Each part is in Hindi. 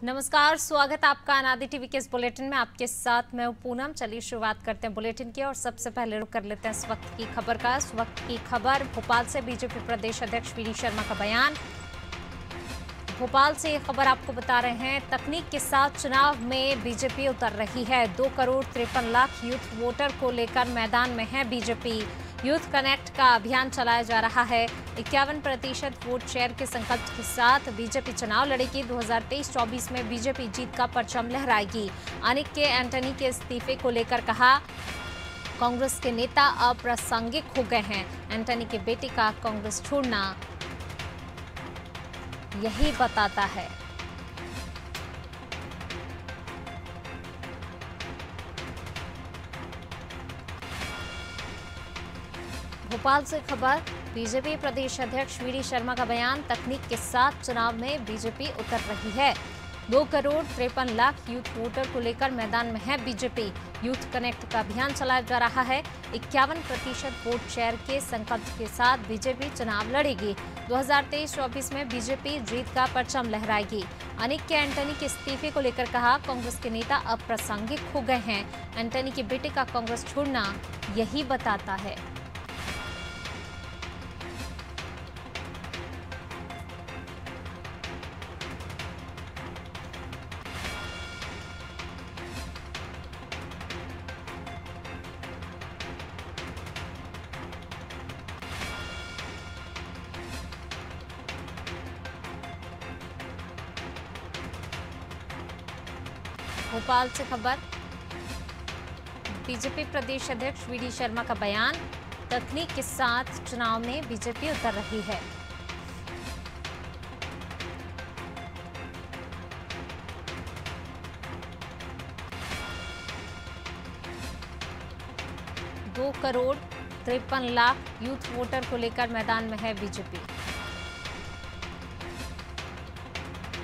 नमस्कार, स्वागत आपका अनादि टीवी के इस बुलेटिन में। आपके साथ मैं हूं पूनम। चलिए शुरुआत करते हैं बुलेटिन की और सबसे पहले रुक कर लेते हैं इस वक्त की खबर का। इस वक्त की खबर भोपाल से बीजेपी प्रदेश अध्यक्ष वी.डी. शर्मा का बयान। भोपाल से ये खबर आपको बता रहे हैं, तकनीक के साथ चुनाव में बीजेपी उतर रही है। 2,53,00,000 यूथ वोटर को लेकर मैदान में है बीजेपी। यूथ कनेक्ट का अभियान चलाया जा रहा है। 51% वोट शेयर के संकल्प के साथ बीजेपी चुनाव लड़ेगी। 2023-24 में बीजेपी जीत का परचम लहराएगी। अनिक के एंटनी के इस्तीफे को लेकर कहा, कांग्रेस के नेता अप्रासंगिक हो गए हैं। एंटनी के बेटे का कांग्रेस छोड़ना यही बताता है। भोपाल से खबर, बीजेपी प्रदेश अध्यक्ष वी.डी. शर्मा का बयान। तकनीक के साथ चुनाव में बीजेपी उतर रही है। 2,53,00,000 यूथ वोटर को लेकर मैदान में है बीजेपी। यूथ कनेक्ट का अभियान चलाया जा रहा है। 51% वोट शेयर के संकल्प के साथ बीजेपी चुनाव लड़ेगी। 2023-24 में बीजेपी जीत का परचम लहराएगी। अनिक के एंटनी के इस्तीफे को लेकर कहा, कांग्रेस के नेता अप्रासंगिक हो गए हैं। एंटनी के बेटे का कांग्रेस छोड़ना यही बताता है। भोपाल से खबर, बीजेपी प्रदेश अध्यक्ष वी.डी. शर्मा का बयान। तकनीक के साथ चुनाव में बीजेपी उतर रही है। दो करोड़ 53,00,000 यूथ वोटर को लेकर मैदान में है बीजेपी।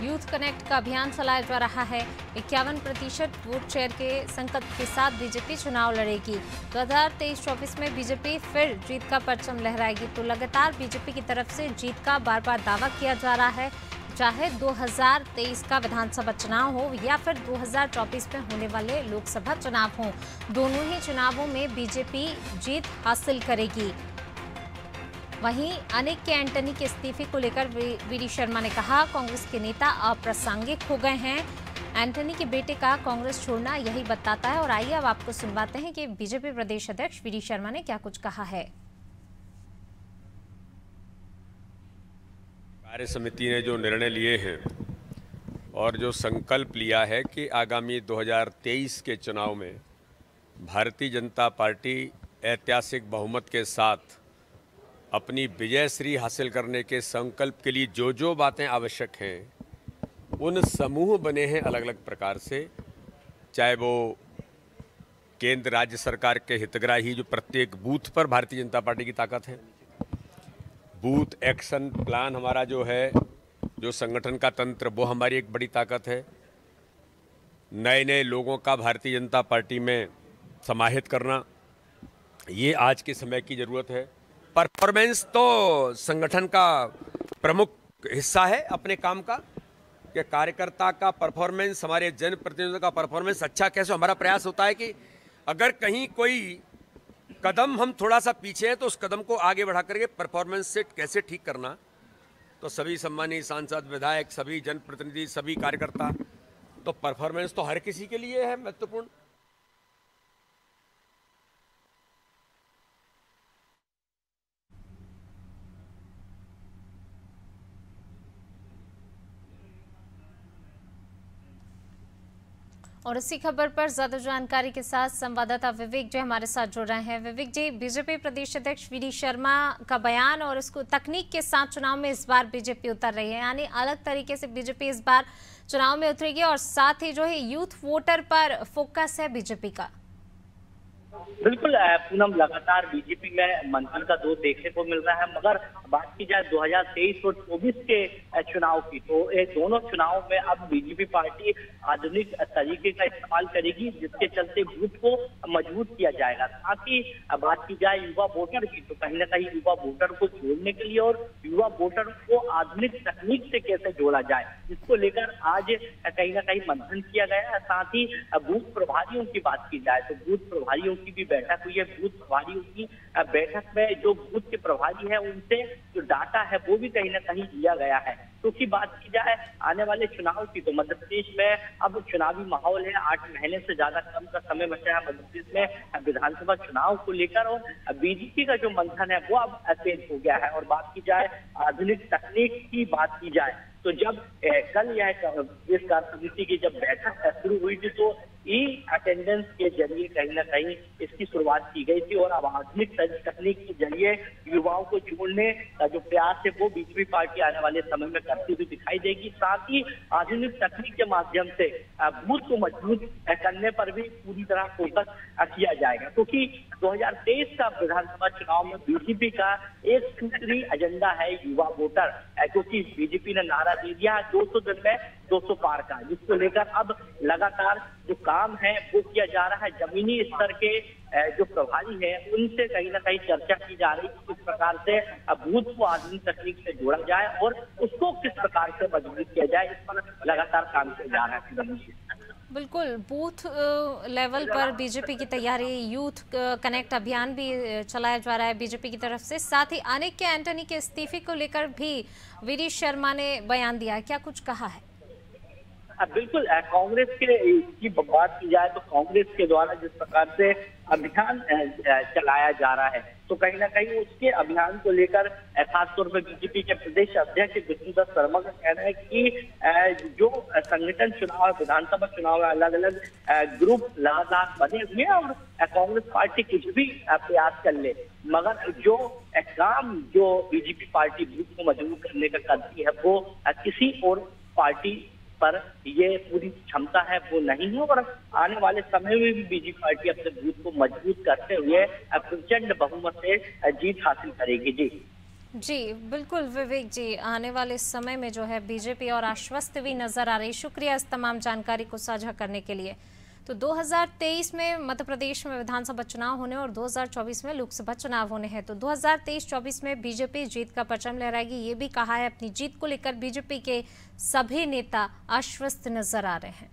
यूथ कनेक्ट का अभियान चलाया जा रहा है। 51% वोट शेयर के संकल्प के साथ बीजेपी चुनाव लड़ेगी। 2023-24 में बीजेपी फिर जीत का परचम लहराएगी। तो लगातार बीजेपी की तरफ से जीत का बार बार दावा किया जा रहा है, चाहे 2023 का विधानसभा चुनाव हो या फिर 2024 में होने वाले लोकसभा चुनाव हो। दोनों ही चुनावों में बीजेपी जीत हासिल करेगी। वहीं अनिक के एंटनी के इस्तीफे को लेकर वी.डी. शर्मा ने कहा, कांग्रेस के नेता अप्रासंगिक हो गए हैं। एंटनी के बेटे का कांग्रेस छोड़ना यही बताता है। और आइए अब आपको सुनवाते हैं कि बीजेपी प्रदेश अध्यक्ष वी.डी. शर्मा ने क्या कुछ कहा है। कार्य समिति ने जो निर्णय लिए हैं और जो संकल्प लिया है कि आगामी 2023 के चुनाव में भारतीय जनता पार्टी ऐतिहासिक बहुमत के साथ अपनी विजयश्री हासिल करने के संकल्प के लिए जो जो बातें आवश्यक हैं, उन समूह बने हैं अलग अलग प्रकार से, चाहे वो केंद्र राज्य सरकार के हितग्राही जो प्रत्येक बूथ पर भारतीय जनता पार्टी की ताकत है, बूथ एक्शन प्लान हमारा जो है, जो संगठन का तंत्र, वो हमारी एक बड़ी ताकत है। नए नए लोगों का भारतीय जनता पार्टी में समाहित करना, ये आज के समय की ज़रूरत है। परफॉर्मेंस तो संगठन का प्रमुख हिस्सा है अपने काम का, कि कार्यकर्ता का परफॉर्मेंस, हमारे जनप्रतिनिधियों का परफॉर्मेंस अच्छा कैसे। हमारा प्रयास होता है कि अगर कहीं कोई कदम हम थोड़ा सा पीछे हैं तो उस कदम को आगे बढ़ा करके परफॉर्मेंस से कैसे ठीक करना। तो सभी सम्मानित सांसद, विधायक, सभी जनप्रतिनिधि, सभी कार्यकर्ता, तो परफॉर्मेंस तो हर किसी के लिए है महत्वपूर्ण। और इसी खबर पर ज्यादा जानकारी के साथ संवाददाता विवेक जी हमारे साथ जुड़ रहे हैं। विवेक जी, बीजेपी प्रदेश अध्यक्ष वी.डी. शर्मा का बयान और इसको तकनीक के साथ चुनाव में इस बार बीजेपी उतर रही है, यानी अलग तरीके से बीजेपी इस बार चुनाव में उतरेगी और साथ ही जो है यूथ वोटर पर फोकस है बीजेपी का। बिल्कुल पूनम, लगातार बीजेपी में मंथन का दौर देखने को मिल रहा है, मगर बात की जाए 2023 और 24 के चुनाव की, तो ये दोनों चुनाव में अब बीजेपी पार्टी आधुनिक तरीके का इस्तेमाल करेगी, जिसके चलते बूथ को मजबूत किया जाएगा। साथ ही बात की जाए युवा वोटर की, तो कहीं ना कहीं युवा वोटर को जोड़ने के लिए और युवा वोटर को आधुनिक तकनीक से कैसे जोड़ा जाए, इसको लेकर आज कहीं ना कहीं मंथन किया गया है। साथ ही बूथ प्रभारियों की बात की जाए तो बूथ प्रभारियों की भी बैठक हुई है। बूथ प्रभारियों की बैठक में जो बूथ के प्रभारी है उनसे जो डाटा है वो भी कहीं ना कहीं लिया गया है। क्योंकि बात की जाए आने वाले चुनाव की, तो मध्य प्रदेश में अब चुनावी माहौल है। 8 महीने से ज्यादा कम का समय बचा है मध्य प्रदेश में विधानसभा चुनाव को लेकर, और बीजेपी का जो मंथन है वो अब तेज हो गया है। और बात की जाए आधुनिक तकनीक की बात की जाए तो जब कल यह इस कार्य समिति की जब बैठक शुरू हुई थी तो ई अटेंडेंस के जरिए कहीं ना कहीं इसकी शुरुआत की गई थी, और अब आधुनिक तकनीक के जरिए युवाओं को जोड़ने का जो प्रयास है वो बीजेपी पार्टी आने वाले समय में करती हुई दिखाई देगी। साथ ही आधुनिक तकनीक के माध्यम से बूथ को मजबूत करने पर भी पूरी तरह फोकस किया जाएगा, क्योंकि 2023 का विधानसभा चुनाव में बीजेपी का एक सूत्री एजेंडा है युवा वोटर, क्योंकि बीजेपी ने नारा दे दिया 200 दिन में 200 पार का, जिसको लेकर अब लगातार जो काम है वो किया जा रहा है। जमीनी स्तर के जो प्रभारी है उनसे कहीं ना कहीं चर्चा की जा रही है कि किस प्रकार से बूथ को आधुनिक तकनीक से जोड़ा जाए और उसको किस प्रकार से मजबूत किया जाए, इस पर लगातार काम किया जा रहा है। बिल्कुल, बूथ लेवल पर बीजेपी की तैयारी, यूथ कनेक्ट अभियान भी चलाया जा रहा है बीजेपी की तरफ से। साथ ही अनिक के एंटनी के इस्तीफे को लेकर भी वी शर्मा ने बयान दिया है, क्या कुछ कहा है? बिल्कुल, कांग्रेस की बात की जाए तो कांग्रेस के द्वारा जिस प्रकार से अभियान चलाया जा रहा है, तो कहीं ना कहीं उसके अभियान को लेकर खासतौर पर बीजेपी के प्रदेश अध्यक्ष विष्णुदत्त शर्मा का कहना है कि जो संगठन चुनाव, विधानसभा चुनाव में अलग अलग ग्रुप लगातार बने हुए हैं और कांग्रेस पार्टी कुछ भी प्रयास कर ले, मगर जो काम जो बीजेपी पार्टी बूथ को मजबूत करने का करती है वो किसी और पार्टी पर ये पूरी क्षमता है वो नहीं है, और आने वाले समय में भी बीजेपी पार्टी अपने बूथ को मजबूत करते हुए प्रचंड बहुमत से जीत हासिल करेगी। जी बिल्कुल विवेक जी, आने वाले समय में जो है बीजेपी और आश्वस्त भी नजर आ रही। शुक्रिया इस तमाम जानकारी को साझा करने के लिए। तो 2023 में मध्य प्रदेश में विधानसभा चुनाव होने और 2024 में लोकसभा चुनाव होने हैं। तो 2023-24 में बीजेपी जीत का परचम लहराएगी, ये भी कहा है। अपनी जीत को लेकर बीजेपी के सभी नेता आश्वस्त नजर आ रहे हैं।